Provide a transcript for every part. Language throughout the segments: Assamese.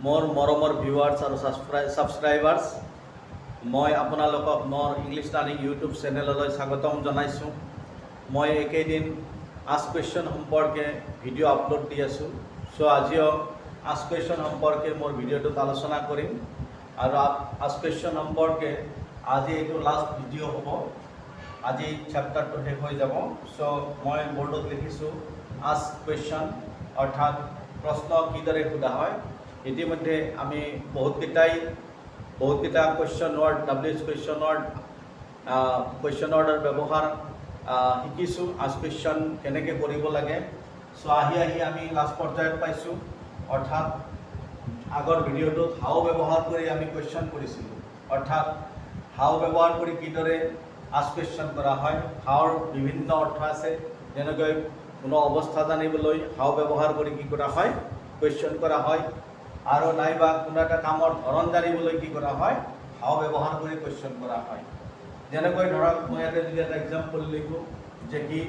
मोर मरমৰ ভিউৱাৰ্ছ আৰু ছাবস্ক্ৰাইবাৰ্ছ মই আপোনালোকক মোৰ ইংলিছ লাৰ্নিং ইউটিউব চেনেললৈ স্বাগতম জনাইছোঁ। মই একেদিন আস্ক কুৱেশ্যন সম্পৰ্কে ভিডিঅ' আপলোড দি আছোঁ। সো আজিও আস্ক কুৱেশ্যন সম্পৰ্কে মোৰ ভিডিঅ'টোত আলোচনা কৰিম আৰু আস্ক কুৱেশ্যন সম্পৰ্কে আজি এইটো লাষ্ট ভিডিঅ' হ'ব। আজি চেপ্টাৰটো শেষ হৈ যাব। সো মই বৰ্ডত লিখিছোঁ আস্ক কুৱেশ্যন অৰ্থাৎ প্ৰশ্ন কিদৰে সোধা হয়। ইতিমধ্যে আমি বহুতকেইটা কুৱেশ্যন ৱৰ্ড WH কুৱেশ্যন ৱৰ্ডৰ ব্যৱহাৰ শিকিছোঁ। আস্ক কুৱেশ্যন কেনেকৈ কৰিব লাগে। সো আহি আমি লাষ্ট পৰ্যায়ত পাইছোঁ। অৰ্থাৎ আগৰ ভিডিঅ'টোত হাও ব্যৱহাৰ কৰি আমি কুৱেশ্যন কৰিছিলোঁ। অৰ্থাৎ হাও ব্যৱহাৰ কৰি কিদৰে আস্ক কুৱেশ্যন কৰা হয়। হাওৰ বিভিন্ন অৰ্থ আছে, যেনেকৈ কোনো অৱস্থা জানিবলৈ হাও ব্যৱহাৰ কৰি কি কৰা হয়, কুৱেশ্যন কৰা হয়। আৰু নাইবা কোনো এটা কামৰ ধৰণ জানিবলৈ কি কৰা হয়, হাও ব্যৱহাৰ কৰি কুৱেশ্যন কৰা হয়। যেনেকৈ ধৰক মই ইয়াতে যদি এটা এক্সাম্পল লিখোঁ যে কি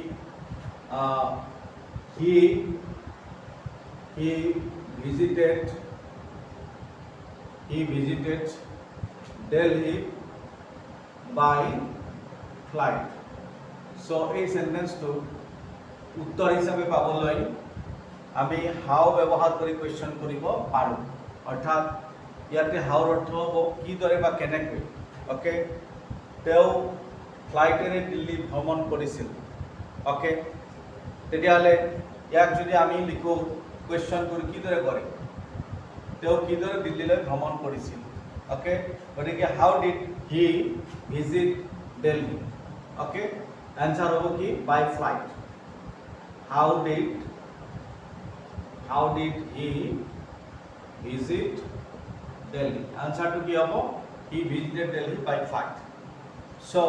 he visited Delhi by flight। So এই সেন্টেন্সটো উত্তৰ হিচাপে পাবলৈ আমি হাও ব্যৱহাৰ কৰি কুৱেশ্যন কৰিব পাৰোঁ। অৰ্থাৎ ইয়াতে হাওৰ অৰ্থ হ'ব কিদৰে বা কেনেকৈ। অ'কে, তেওঁ ফ্লাইটেৰে দিল্লী ভ্ৰমণ কৰিছিল। অ'কে, তেতিয়াহ'লে ইয়াক যদি আমি লিখোঁ কুৱেশ্যন কৰি কিদৰে কৰে, তেওঁ কিদৰে দিল্লীলৈ ভ্ৰমণ কৰিছিল। অ'কে, গতিকে how did he visit Delhi. Okay, answer হ'ব কি by flight. How did he visit Delhi? Answer to কি হ'ব, he visited Delhi by flight। So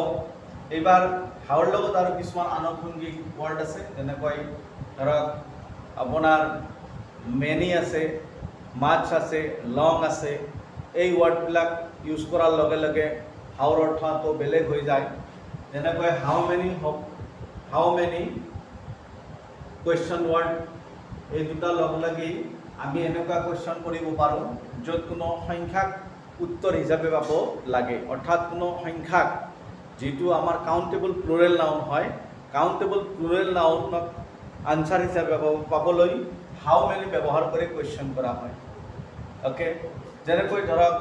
এইবাৰ হাওৰ লগত আৰু কিছুমান আনুষংগিক ৱৰ্ড আছে, যেনেকৈ ধৰক আপোনাৰ মেনি আছে, মাছ আছে, লং আছে। এই ৱৰ্ডবিলাক ইউজ কৰাৰ লগে লগে হাওৰ অৰ্থটো বেলেগ হৈ যায়। যেনেকৈ হাউ মেনি কুৱেশ্যন ৱৰ্ড, এই দুটা লগ লাগি আমি এনেকুৱা কুৱেশ্যন কৰিব পাৰোঁ য'ত কোনো সংখ্যাক উত্তৰ হিচাপে পাব লাগে। অৰ্থাৎ কোনো সংখ্যাক যিটো আমাৰ কাউণ্টেবল প্লুৰেল নাউন হয়, কাউণ্টেবল প্লুৰেল নাউনক আনচাৰ হিচাপে পাবলৈ হাউ মেনি ব্যৱহাৰ কৰি কুৱেশ্যন কৰা হয়। অ'কে, যেনেকৈ ধৰক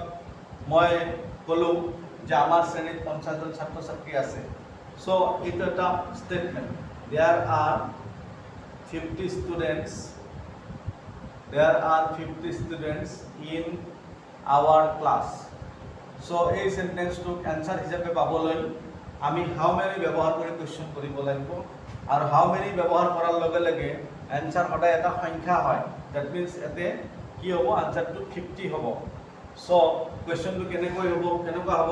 মই ক'লোঁ যে আমাৰ শ্ৰেণীত 50জন ছাত্ৰ ছাত্ৰী আছে। চ' এইটো এটা statement. There are 50 students in our class। So এই সেন্টেন্সটোক এনসাৰ হিচাপে পাবলৈ আমি হাউ মেনি ব্যৱহাৰ কৰি কুৱেশ্যন কৰিব লাগিব। আৰু হাউ মেনি ব্যৱহাৰ কৰাৰ লগে লগে এনসাৰ সদায় এটা সংখ্যা হয়। ডেট মিনছ ইয়াতে কি হ'ব, আনচাৰটো 50 হ'ব। সো কুৱেশ্যনটো কেনেকুৱা হ'ব,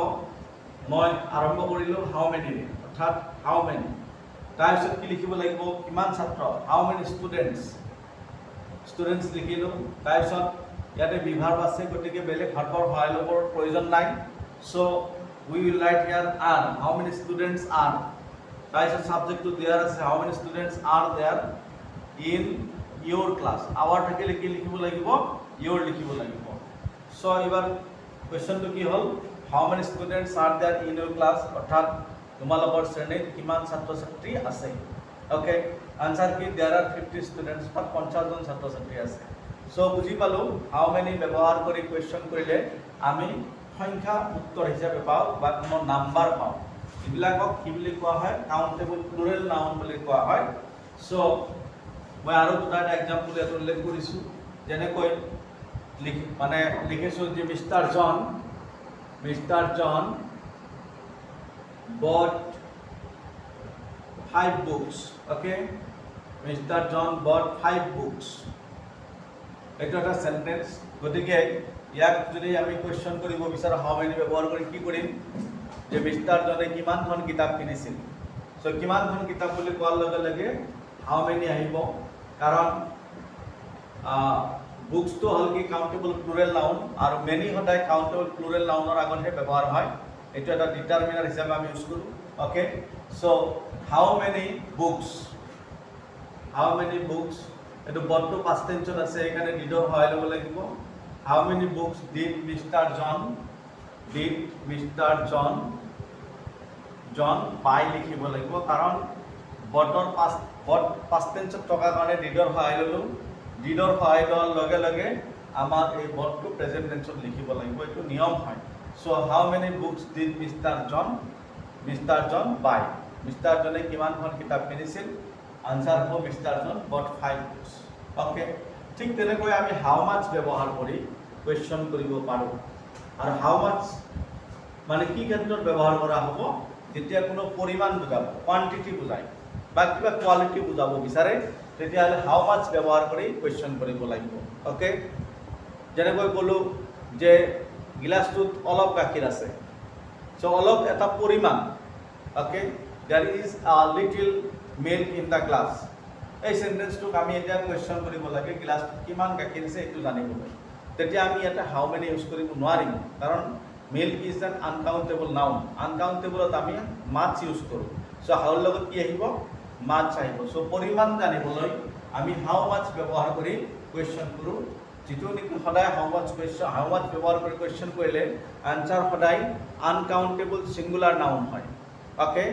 মই আৰম্ভ কৰিলোঁ হাউ মেনিৰে, অৰ্থাৎ হাউ মেনি। তাৰপিছত কি লিখিব লাগিব, কিমান ছাত্ৰ, হাউ মেনি ষ্টুডেণ্টছ লিখিলোঁ। তাৰপিছত ইয়াতে বিভাৰ্ব আছে, গতিকে বেলেগ ভাৰ্বৰ সহায় ল'বৰ প্ৰয়োজন নাই। So' we will write here are, how many students are. তাৰপিছত ছাবজেক্টটো দেয়াৰ আছে, how many students are there in your class. আৱাৰ থাকিলে কি লিখিব লাগিব, ইয়'ৰ লিখিব লাগিব। চ' এইবাৰ কুৱেশ্যনটো কি হ'ল, how many students are there in your class, অৰ্থাৎ তোমালোকৰ শ্ৰেণীত কিমান ছাত্ৰ ছাত্ৰী আছে। অ'কে, আনচাৰ কি, দেয়াৰ আৰ 50 ষ্টুডেণ্টছ, অৰ্থাৎ 50জন ছাত্ৰ ছাত্ৰী আছে। চ' বুজি পালোঁ হাউ মেনি ব্যৱহাৰ কৰি কুৱেশ্যন কৰিলে আমি সংখ্যা উত্তৰ হিচাপে পাওঁ বা কোনো নাম্বাৰ পাওঁ। এইবিলাকক কি বুলি কোৱা হয়, কাউণ্টেবল প্লুৰেল নাউন বুলি কোৱা হয়। চ' মই আৰু দুটা এক্সাম্পল ইয়াত উল্লেখ কৰিছোঁ। যেনেকৈ লিখিছোঁ যে মিষ্টাৰ জন bought 5 books। Okay, Mr. John bought 5 books। এইটো এটা সেন্টেন্স। গতিকে ইয়াক যদি আমি কুৱেশ্যন কৰিব বিচাৰোঁ হাউ মেনি ব্যৱহাৰ কৰি কি কৰিম, যে মিষ্টাৰ জনে কিমানখন কিতাপ কিনিছিল। চ' কিমানখন কিতাপ বুলি কোৱাৰ লগে লগে হাউ মেনি আহিব, কাৰণ বুকছটো হ'ল কি কাউণ্টেবল প্লুৰেল নাউন, আৰু মেনি সদায় কাউণ্টেবল প্লুৰেল নাউনৰ আগতহে ব্যৱহাৰ হয়। এইটো এটা ডিটাৰমিনাৰ হিচাপে আমি ইউজ কৰোঁ। অ'কে, চ' হাউ মেনি বুকছ, এইটো বৰ্ডটো পাষ্ট টেন্সত আছে, সেইকাৰণে ডিডৰ সহায় ল'ব লাগিব। How many books did Mr. John buy লিখিব লাগিব কাৰণ বটৰ past tense থকা কাৰণে didৰ সহায় ললো didৰ সহায় লোৱাৰ লগে লগে আমাৰ এই বটটো প্ৰেজেন্ট টেন্সত লিখিব লাগিব এইটো নিয়ম হয় so how many books did Mr. John buy Mr. John কিমানখন কিতাপ কিনিছিল আনসার হ'ব Mr. John bought 5 books okay ঠিক তেনেকৈ আমি how much ব্যৱহাৰ কৰি কোৱেশ্চন কৰিব পাৰো আৰু how much মানে কি ক্ষেত্ৰত ব্যৱহাৰ কৰা হ'ব যেতিয়া কোনো পৰিমাণ বুজাব কোৱান্টিটি বুজায় বা কিবা কোৱালিটি বুজাব বিচাৰে তেতিয়াহ'লে how much ব্যৱহাৰ কৰি কোৱেশ্চন কৰিব লাগিব ওকে যেনেকৈ ক'লো যে গিলাসটোত অলপ গাখীৰ আছে সো অলপ এটা পৰিমাণ okay there is a little milk in the glass এই সেন্টেন্সটোক আমি এতিয়া কোৱেশ্চন কৰিব লাগে গিলাসটোত কিমান গাখীৰ আছে এইটো জানিবলৈ তেতিয়া আমি এটা how many ইউজ কৰিব নোৱাৰিম কাৰণ milk is an uncountable noun uncountable আমি much ইউজ কৰো সো how লগত কি আহিব much আহিব সো পৰিমাণ জানিবলৈ আমি how much ব্যৱহাৰ কৰি কোৱেশ্চন কৰো যেটো নেকি সদায় how much ব্যৱহাৰ কৰি কোৱেশ্চন কৰিলে আনসাৰ সদায় uncountable singular noun হয় ওকে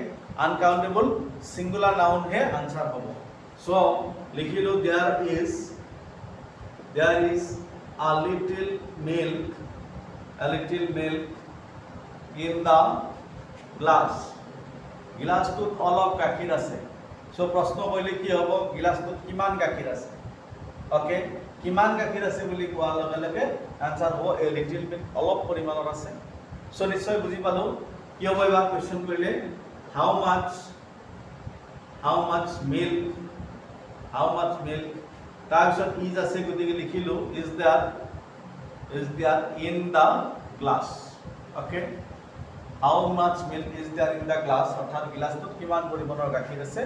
uncountable singular noun হে আনসার হ'ব so লিখিলো there is a little milk in the glass গিলাসটোত অলপ গাখীৰ আছে so প্ৰশ্ন কৰিলে কি হ'ব গিলাসটোত কিমান গাখীৰ আছে ওকে কিমান গাখীৰ আছে বুলি কোৱাৰ লগে লগে আনসাৰ হ'ব a little bit অলপ পৰিমাণৰ আছে so নিশ্চয় বুজি পালো কি হ'ব এবাৰ কোৱেশ্চন কৰিলে how much milk তাৰপিছত is আছে গতিকে লিখিলো is there in the glass okay how much milk is there in the glass অৰ্থাৎ গিলাসটোত কিমান পৰিমাণৰ গাখীৰ আছে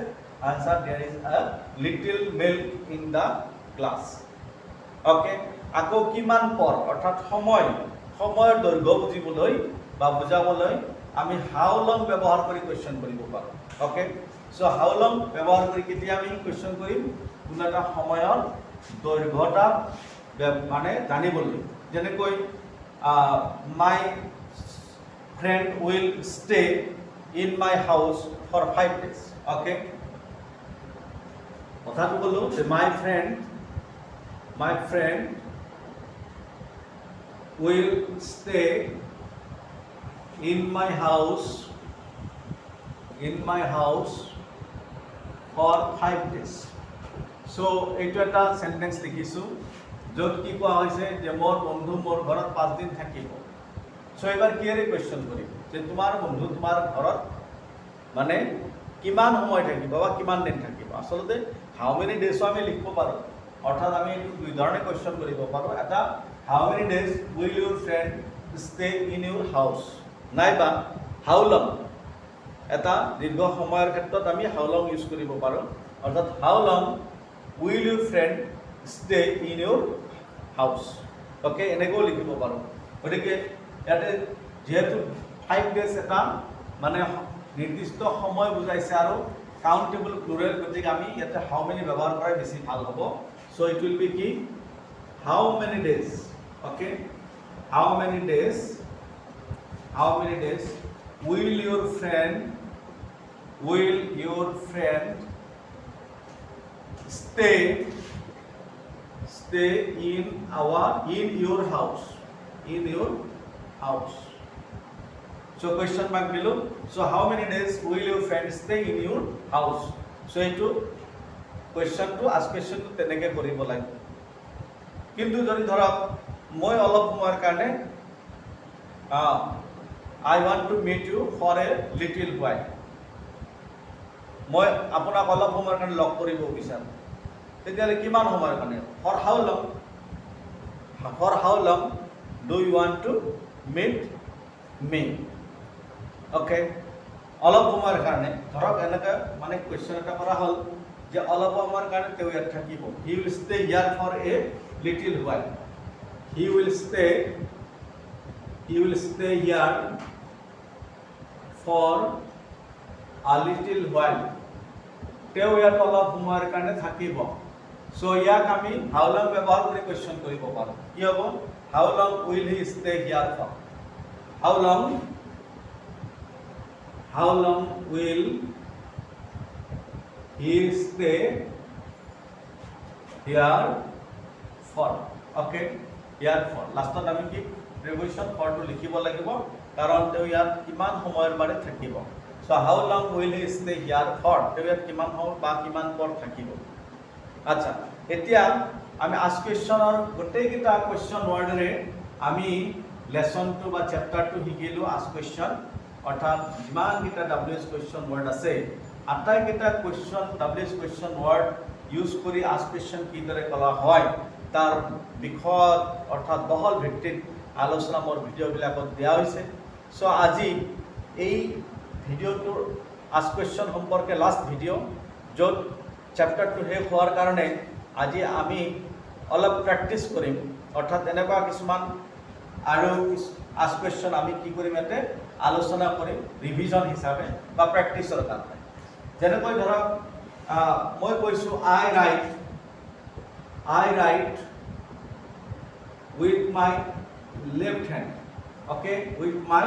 answer there is a little milk in the glass okay আকৌ কিমান পৰ অৰ্থাৎ সময়ৰ দৈৰ্ঘ্য বুজিবলৈ বা বুজাবলৈ আমি how long ব্যৱহাৰ কৰি কোৱেশ্চন কৰিব পাৰো ওকে সো how long ব্যৱহাৰ কৰি কেতিয়া আমি কোৱেশ্চন কৰিম কোনো এটা সময়ৰ দৈৰ্ঘ্যটা মানে জানিবলৈ যেনেকৈ my friend will stay in my house for 5 days okay কথাটো বলো যে my friend will stay in my house for 5 days so এইটো এটা সেন্টেন্স লিখিছো য'ত কি কোৱা হৈছে যে মোৰ বন্ধু মোৰ ঘৰত 5 দিন থাকিব সো এবাৰ কিয়েৰে কোৱেশ্চন কৰিম যে তোমাৰ বন্ধু তোমাৰ ঘৰত মানে কিমান সময় থাকিব বা কিমান দিন থাকিব আসলতে how many days আমি লিখিব পাৰো অৰ্থাৎ আমি এইটো দুই ধৰণে কোৱেশ্চন কৰিব পাৰো এটা how many days will your friend stay in your house নাইবা how long এটা দীৰ্ঘ সময়ৰ ক্ষেত্ৰত আমি how long ইউজ কৰিব পাৰো অৰ্থাৎ how long will your friend stay in your house okay এনেকৈ লিখিব পাৰো গতিকে ইয়াতে যেহেতু 5 days এটা মানে নিৰ্দিষ্ট সময় বুজাইছে আৰু কাউন্টেবল প্লুৰেল গতিকে আমি ইয়াতে how many ব্যৱহাৰ কৰাই বেছি ভাল হ'ব so it will be কি how many days okay how many days will your friend stay in your house so question mark below so how many days will your friend stay in your house so eto question to ask question to teneke koribo lage kintu jodi dhorok moi olop somoyar karone I want to meet you for a little while মই আপোনাক অলপ সময়ৰ কাৰণে লগ কৰিব বিচাৰো তেতিয়ালে কিমান সময়ৰ কাৰণে for how long do you want to meet me okay অলপ সময়ৰ কাৰণে ধৰক এনেকা মানে কোৱেশ্চন এটা কৰা হল যে অলপ সময়ৰ কাৰণে তেওঁ ইয়াত থাকিব he will stay here for a little while he will stay here for a little while তেওঁ ইয়াত অলপ সময়ৰ কাৰণে থাকিব সো ইয়াক আমি how long ব্যৱহাৰ কৰি কোৱেশ্চন কৰিব পাৰো কি হ'ব How long will he stay here for? How long will he stay here for? Okay, here for. Last time আমি কি preposition for to লিখিব লাগিব কাৰণ তেওঁ ইয়াত কিমান সময়ৰ বাবে থাকিব। So how long will he stay here for? তেওঁ ইয়াত কিমান সময় বা কিমান পৰ থাকিব। আচ্ছা, এতিয়া আমি ask question or গোটেই কিটা question wordৰে আমি lesson 2 বা chapter 2 শিকিলো ask question অৰ্থাৎ যিমান কিটা WH question word আছে আটাই কিটা question WH question word use কৰি ask question কিদৰে কৰা হয় তাৰ বিষয় অৰ্থাৎ বহল ভিত্তিত আলোচনা মোৰ ভিডিঅ'বিলাকত দিয়া হৈছে। সো আজি এই ভিডিঅ'টোৰ ask question সম্পৰ্কে লাষ্ট ভিডিঅ' য'ত চেপ্টাৰ 2 শেষ হোৱাৰ কাৰণে আজি আমি অলপ প্ৰেক্টিছ কৰিম অৰ্থাৎ এনেকুৱা কিছুমান আৰু ask question আমি কি কৰিম ইয়াতে আলোচনা কৰিম ৰিভিজন হিচাপে বা প্ৰেক্টিছৰ কাৰণে। যেনেকৈ ধৰক মই কৈছো I write with my left hand. Okay, with my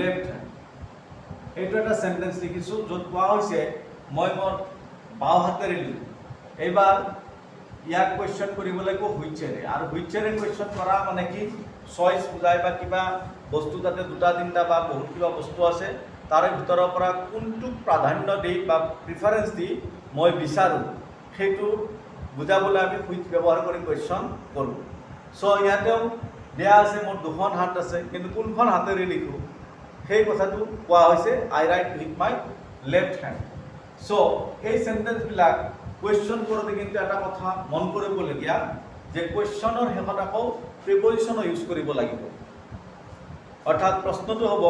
left hand. এইটো এটা সেন্টেন্স লিখিছো য'ত কোৱা হৈছে মই মোৰ বাও হাতেৰে লিখো। এবাৰ ইয়াক কোৱেশ্চন কৰিব লাগিব হুইচেৰে আৰু হুইচেৰে কোৱেশ্চন কৰা মানে কি চইচ বুজায় বা কিবা বস্তু তাতে দুটা তিনিটা বা বহুত কিবা বস্তু আছে তাৰে ভিতৰৰ পৰা কোনটো প্ৰাধান্য দি বা প্ৰিফাৰেন্স দি মই বিচাৰোঁ সেইটো বুজাবলৈ আমি হুইচ ব্যৱহাৰ কৰি কোৱেশ্চন কৰোঁ। সো ইয়াতেও দিয়া আছে মোৰ দুখন হাত আছে কিন্তু কোনখন হাতেৰে লিখো সেই কথাটো কোৱা হৈছে I write with my left hand. So এই সেন্টেন্সবিলাক কোৱেশ্চন কৰোঁতে কিন্তু এটা কথা মন কৰিবলগীয়া যে কোৱেশ্চনৰ শেষত আকৌ প্ৰিপজিশন ইউজ কৰিব লাগিব। অৰ্থাৎ প্ৰশ্নটো হ'ব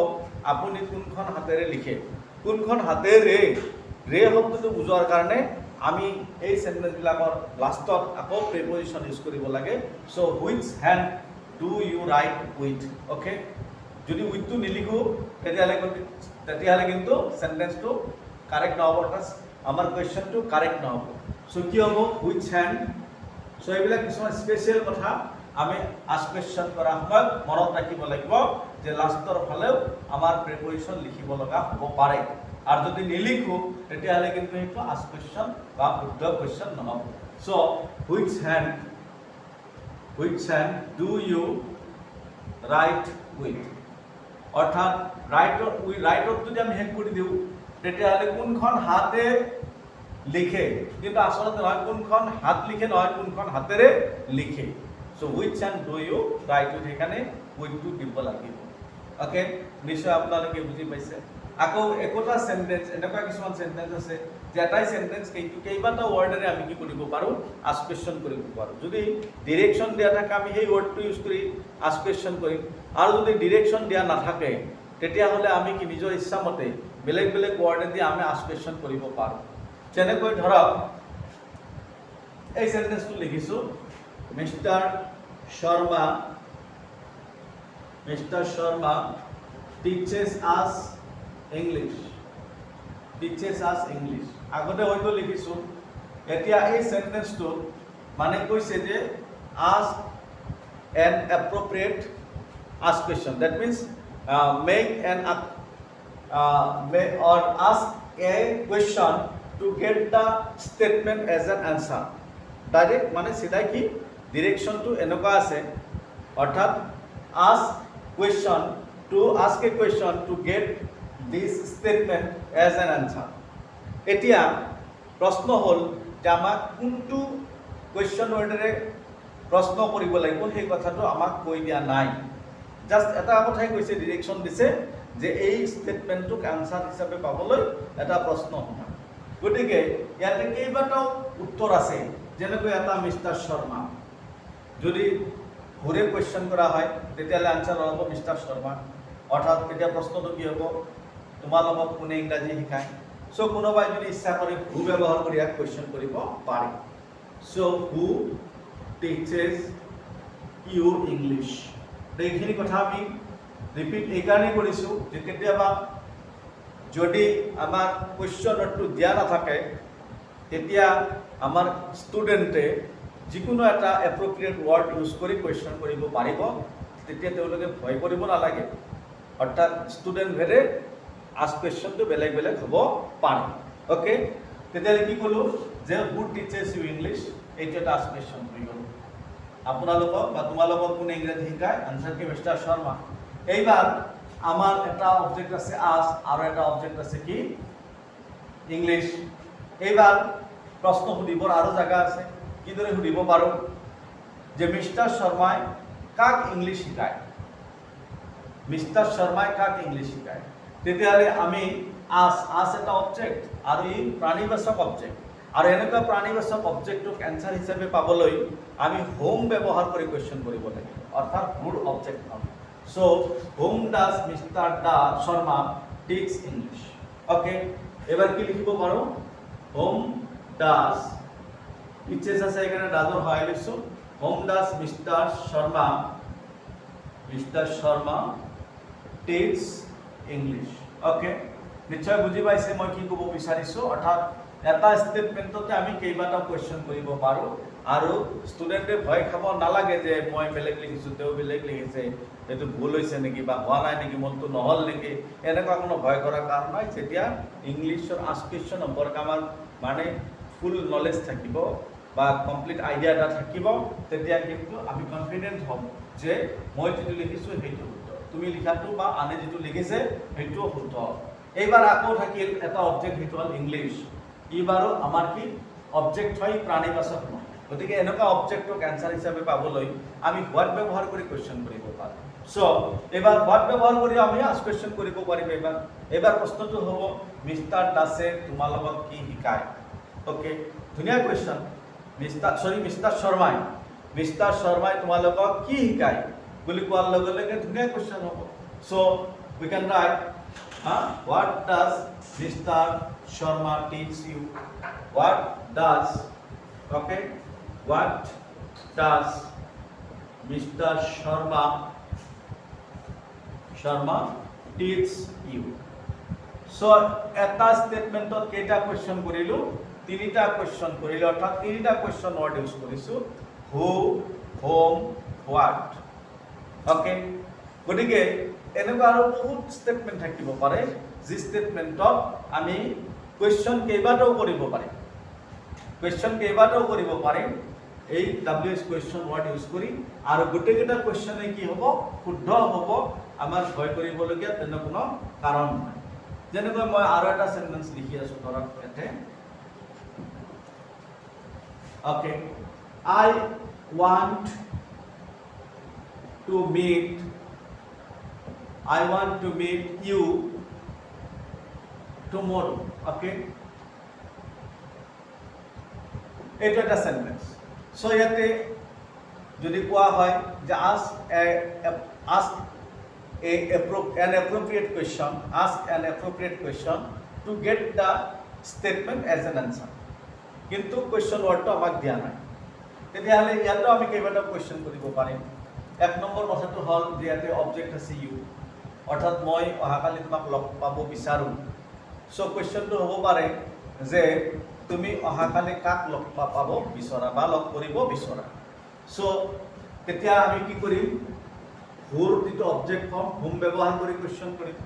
আপুনি কোনখন হাতেৰে লিখে কোনখন হাতেৰে ৰে শব্দটো বুজোৱাৰ কাৰণে আমি এই সেন্টেন্সবিলাকৰ লাষ্টত আকৌ প্ৰিপজিশন ইউজ কৰিব লাগে। So which hand do you write with? Okay, যদি উইথটো নিলিখো তেতিয়াহ'লে কিন্তু সেন্টেন্সটো কারেক্ট নহ'ব অৰ্থাৎ আমাৰ কুৱেশ্যনটো কারেক্ট নহ'ব। সো কি হ'ব হুইচ হ্যান্ড। সো এইবিলাক কিছুমান স্পেচিয়েল কথা আমি আস্ক কুৱেশ্যন কৰা সময়ত মনত ৰাখিব লাগিব যে লাষ্টৰ ফালেও আমাৰ প্ৰিপজিশন লিখিব লগা হ'ব পাৰে আৰু যদি নিলিখো তেতিয়াহ'লে কিন্তু সেইটো আস্ক কুৱেশ্যন বা শুদ্ধ কুৱেশ্যন নহ'ব। So which hand do you write with অৰ্থাৎ ৰাইটত যদি আমি শেষ কৰি দিওঁ তেতিয়াহ'লে কোনখন হাতে লিখে কিন্তু আচলতে নহয় কোনখন হাত লিখে নহয় কোনখন হাতেৰে লিখে। So which hand do you write with সেইকাৰণে উইথটো দিব লাগিব। ওকে, নিশ্চয় আপোনালোকে বুজি পাইছে। আকৌ একোটা সেন্টেন্স এনেকুৱা কিছুমান সেন্টেন্স আছে যে এটাই সেন্টেন্স কেইবাটা ৱৰ্ডেৰে আমি কি কৰিব পাৰোঁ আস্ক কুৱেশ্যন কৰিব পাৰোঁ। যদি ডিৰেকশ্যন দিয়া থাকে আমি সেই ৱৰ্ডটো ইউজ কৰি আস্ক কুৱেশ্যন কৰিম আৰু যদি ডিৰেকশ্যন দিয়া নাথাকে তেতিয়াহ'লে আমি কি নিজৰ ইচ্ছামতে বেলেগ বেলেগ ৱৰ্ডেদি আমি আস্ক কুৱেশ্যন কৰিব পাৰোঁ। যেনেকৈ ধৰক এই সেন্টেন্সটো লিখিছোঁ mister Sharma teaches us English. আগতে হয়তো লিখিছোঁ এতিয়া এই সেন্টেন্সটো মানে কৈছে যে ask an appropriate ask question. That means make an or ask a question to get the statement as an answer. Direct মানে সিধাই কি ডিৰেকশ্যনটো এনেকুৱা আছে অৰ্থাৎ ask a question to get this statement as an answer. এতিয়া প্ৰশ্ন হ'ল যে আমাক কোনটো কুৱেশ্যন ৱৰ্ডেৰে প্ৰশ্ন কৰিব লাগিব সেই কথাটো আমাক কৈ দিয়া নাই। জাষ্ট এটা কথাই কৈছে ডিৰেকশ্যন দিছে যে এই ষ্টেটমেণ্টটোক আনচাৰ হিচাপে পাবলৈ এটা প্ৰশ্ন হ'ব। গতিকে ইয়াতে কেইবাটাও উত্তৰ আছে যেনেকৈ এটা মিষ্টাৰ শৰ্মা যদি ঘূৰে কুৱেশ্যন কৰা হয় তেতিয়াহ'লে আনচাৰ হ'ব মিষ্টাৰ শৰ্মা অৰ্থাৎ তেতিয়া প্ৰশ্নটো কি হ'ব তোমালোকক কোনে ইংৰাজী শিকায়। সো কোনোবাই যদি ইচ্ছা কৰে হু ব্যৱহাৰ কৰি ইয়াক কুৱেশ্যন কৰিব পাৰে। সো হু টিচেছ ইউ ইংলিছ। এইখিনি কথা আমি ৰিপিট এইকাৰণেই কৰিছোঁ যে কেতিয়াবা যদি আমাৰ কুৱেশ্যনটো দিয়া নাথাকে তেতিয়া আমাৰ ষ্টুডেণ্টে যিকোনো এটা এপ্ৰপ্ৰিয়েট ৱৰ্ড ইউজ কৰি কুৱেশ্যন কৰিব পাৰিব, তেতিয়া তেওঁলোকে ভয় কৰিব নালাগে। অৰ্থাৎ ষ্টুডেণ্ট ভেদে আস্ক কুৱেশ্যনটো বেলেগ বেলেগ হ'ব পাৰে। অ'কে, তেতিয়াহ'লে কি ক'লোঁ যে হু টিচেছ ইউ ইংলিছ, এইটো এটা আস্ক কুৱেশ্যন হৈ গ'ল। আপোনালোকক বা তোমালোকক কোনে ইংৰাজী শিকায়? আনচাৰ কি মিষ্টাৰ শৰ্মা। এইবাৰ আমাৰ এটা অবজেক্ট আছে আজ আৰু এটা অবজেক্ট আছে কি ইংলিছ। এইবাৰ প্ৰশ্ন সুধিবৰ আৰু জাগা আছে। কিদৰে সুধিব পাৰোঁ যে মিষ্টাৰ শৰ্মাই কাক ইংলিছ শিকায়? মিষ্টাৰ শৰ্মাই কাক ইংলিছ শিকায়? তেতিয়াহ'লে আমি আজ এটা অবজেক্ট আৰু ই প্ৰাণীবাচক অবজেক্ট, আৰু এনেকুৱা প্ৰাণীবাচক অবজেক্টক এনচাৰ হিচাপে পাবলৈ আমি হোম ব্যৱহাৰ কৰি কুৱেশ্যন কৰিব লাগিব, অৰ্থাৎ হুৰ অবজেক্ট পাম। চ' হোম ডাজ মিষ্টাৰ শৰ্মা টিচ ইংলিছ। অ'কে, এবার কি লিখিব পারো? হোম ডাজ টিচেস আছে, এখানে ডাজর হয় লিখছো। হোম ডাজ মিস্টার শর্মা টিচ ইংলিশ। ওকে, নিশ্চয় বুঝি পাইছে মই কি ক'ব বিচাৰিছো। অৰ্থাৎ এটা ষ্টেটমেণ্টতে আমি কেইবাটা কুৱেশ্যন কৰিব পাৰোঁ, আৰু ষ্টুডেণ্টে ভয় খাব নালাগে যে মই বেলেগ লিখিছোঁ তেওঁ বেলেগ লিখিছে, এইটো ভুল হৈছে নেকি বা হোৱা নাই নেকি, মনটো নহ'ল নেকি, এনেকুৱা কোনো ভয় কৰাৰ কাৰণ নাই। যেতিয়া ইংলিছৰ আস্ক কুৱেশ্যন সম্পৰ্কে আমাৰ মানে ফুল নলেজ থাকিব বা কমপ্লিট আইডিয়া এটা থাকিব, তেতিয়া কিন্তু আমি কনফিডেণ্ট হ'ম যে মই যিটো লিখিছোঁ সেইটো শুদ্ধ, তুমি লিখাটো বা আনে যিটো লিখিছে সেইটোও শুদ্ধ। এইবাৰ আকৌ থাকিল এটা অবজেক্ট, সেইটো হ'ল ইংলিছ। এইবাৰো আমাৰ কি অবজেক্ট হয়, প্ৰাণীবাচক নহয়। গতিকে এনেকুৱা অবজেক্টক এনচাৰ হিচাপে পাবলৈ আমি হোৱাট ব্যৱহাৰ কৰি কুৱেশ্যন কৰিব পাৰোঁ। চ' এইবাৰ হোৱাট ব্যৱহাৰ কৰি আমি আস্ক কুৱেশ্যন কৰিব পাৰিম। এইবাৰ প্ৰশ্নটো হ'ব মিষ্টাৰ দাসে তোমালোকক কি শিকায়? অ'কে, ধুনীয়া কুৱেশ্যন। মিষ্টাৰ শৰ্মাই তোমালোকক কি শিকায় বুলি কোৱাৰ লগে লগে ধুনীয়া কুৱেশ্যন হ'ব। So' we can write what does Mr. Sharma teach you? What does Mr. Sharma teach you? So এটা স্টেটমেন্টত কেইটা কুৱেশ্যন কৰিলো? তিনিটা কুৱেশ্যন কৰিলো, অৰ্থাৎ তিনিটা কুৱেশ্যন ৱৰ্ড ইউজ কৰিছো, হু, হোম, হোৱাট। অ'কে, গতিকে এনেকুৱা আৰু বহুত ষ্টেটমেণ্ট থাকিব পাৰে, যি ষ্টেটমেণ্টত আমি কুৱেশ্যন কেইবাটাও কৰিব পাৰিম এই WH কুৱেশ্যন ৱৰ্ড ইউজ কৰি। আৰু গোটেইকেইটা কুৱেশ্যনে কি হ'ব? শুদ্ধ হ'ব। আমাৰ ভয় কৰিবলগীয়া তেনে কোনো কাৰণ নাই। যেনেকৈ মই আৰু এটা চেণ্টেন্স লিখি আছোঁ, ধৰক ইয়াতে, okay, I want to meet you tomorrow. Okay, এইটো এটা সেন্টেন্স। সো ইয়াতে যদি কোৱা হয় যে ask an appropriate question to get the statement as an answer, কিন্তু কুৱেশ্যন ৱৰ্ডটো আমাক দিয়া নাই। তেতিয়াহ'লে ইয়াতো আমি কেইবাটাও কুৱেশ্যন কৰিব পাৰিম। এক নম্বৰ কথাটো হ'ল যে ইয়াতে অবজেক্ট আছে ইউ, অৰ্থাৎ মই অহাকালি তোমাক লগ পাব বিচাৰোঁ। চ' কুৱেশ্যনটো হ'ব পাৰে যে তুমি অহাকালি কাক লগ পাব বিচৰা বা লগ কৰিব বিচৰা। চ' তেতিয়া আমি কি কৰিম? হুৰ যিটো অবজেক্ট ফৰ্ম, হোম ব্যৱহাৰ কৰি কুৱেশ্যন কৰিম।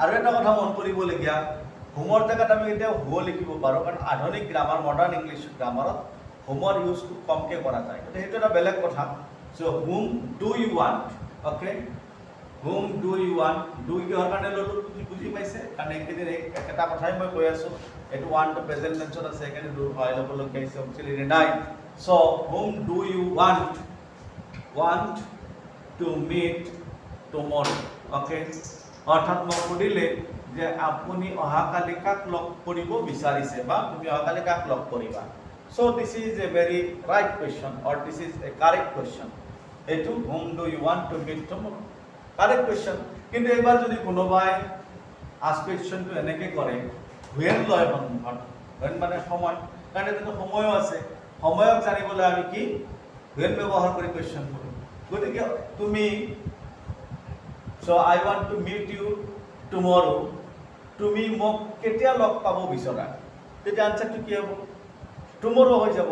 আৰু এটা কথা মন কৰিবলগীয়া, হোমৰ জেগাত আমি এতিয়া হু লিখিব পাৰোঁ, কাৰণ আধুনিক গ্ৰামাৰ, মডাৰ্ণ ইংলিছ গ্ৰামাৰত হোমৰ ইউজ খুব কমকৈ কৰা যায়, গতিকে সেইটো এটা বেলেগ কথা। So' whom do you want? Okay, whom do you want? Do কিহৰ কাৰণে ল'লোঁ বুজি পাইছে? কাৰণ এইকেইদিন একেটা কথাই মই কৈ আছোঁ, এইটো ৱান্টটো প্ৰেজেণ্ট টেন্সত আছে, সেইকাৰণে ডু হয় ল'বলগীয়া হৈছে, অক্সিলাৰী নাই। So' whom do you want to meet tomorrow? Okay, অৰ্থাৎ মই সুধিলে যে আপুনি অহাকালি কাক লগ কৰিব বিচাৰিছে বা তুমি অহাকালি কাক লগ কৰিবা। So' this is a very right question, or this is a correct question. এইটো whom do you want to meet tomorrow, correct question. কিন্তু এইবাৰ যদি কোনোবাই আস্ক কুৱেশ্যনটো এনেকৈ কৰে, হুৱেন লয় সন্মুখত, হুৱেন মানে সময়, কাৰণ এইটো সময়ো আছে, সময়ক জানিবলৈ আমি কি হুৱেন ব্যৱহাৰ কৰি কুৱেশ্যন কৰোঁ। গতিকে তুমি, so' I want to meet you tomorrow, তুমি মোক কেতিয়া লগ পাব বিচৰা? তেতিয়া আনচাৰটো কি হ'ব? টুমৰো হৈ যাব।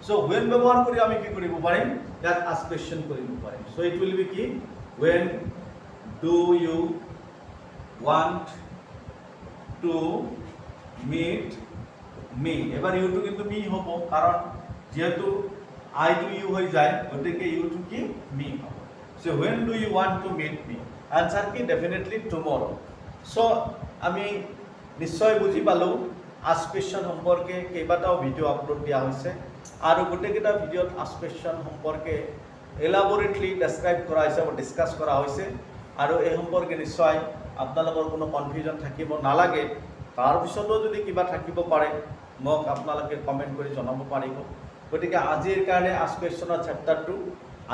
So when ব্যবহাৰ কৰি আমি কি কৰিব পাৰিম ইয়াত ask question কৰিব পাৰিম so it will be কি when do you want to meet me এবাৰ you to কিন্তু me হ'ব কাৰণ যেহেতু I to you হৈ যায় গতিকে you to কি me হ'ব so when do you want to meet me answer কি definitely tomorrow so আমি নিশ্চয় বুজি পালো ask question সম্পৰ্কে কেইবাটাও ভিডিও আপলোড দিয়া হৈছে আৰু গোটেইকেইটা ভিডিঅ'ত ask question সম্পৰ্কে এলাবৰেটলি ডেছক্ৰাইব কৰা হৈছে বা ডিছকাছ কৰা হৈছে আৰু এই সম্পৰ্কে নিশ্চয় আপোনালোকৰ কোনো কনফিউজন থাকিব নালাগে তাৰপিছতো যদি কিবা থাকিব পাৰে মোক আপোনালোকে কমেণ্ট কৰি জনাব পাৰিব গতিকে আজিৰ কাৰণে ask questionৰ চেপ্টাৰটো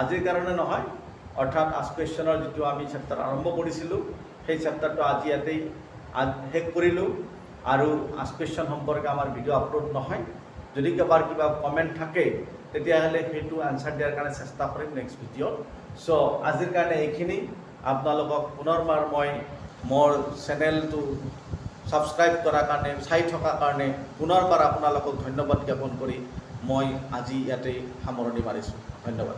আজিৰ কাৰণে নহয় অৰ্থাৎ ask questionৰ যিটো আমি চেপ্টাৰ আৰম্ভ কৰিছিলোঁ সেই চেপ্টাৰটো আজি ইয়াতেই শেষ কৰিলোঁ আৰু ask question সম্পৰ্কে আমাৰ ভিডিঅ' আপলোড নহয় যদি কাৰোবাৰ কিবা কমেণ্ট থাকে তেতিয়াহ'লে সেইটো আনচাৰ দিয়াৰ কাৰণে চেষ্টা কৰিম নেক্সট ভিডিঅ'ত চ' আজিৰ কাৰণে এইখিনি আপোনালোকক পুনৰবাৰ মই মোৰ চেনেলটো ছাবস্ক্ৰাইব কৰাৰ কাৰণে চাই থকাৰ কাৰণে পুনৰবাৰ আপোনালোকক ধন্যবাদ জ্ঞাপন কৰি মই আজি ইয়াতে সামৰণি মাৰিছোঁ ধন্যবাদ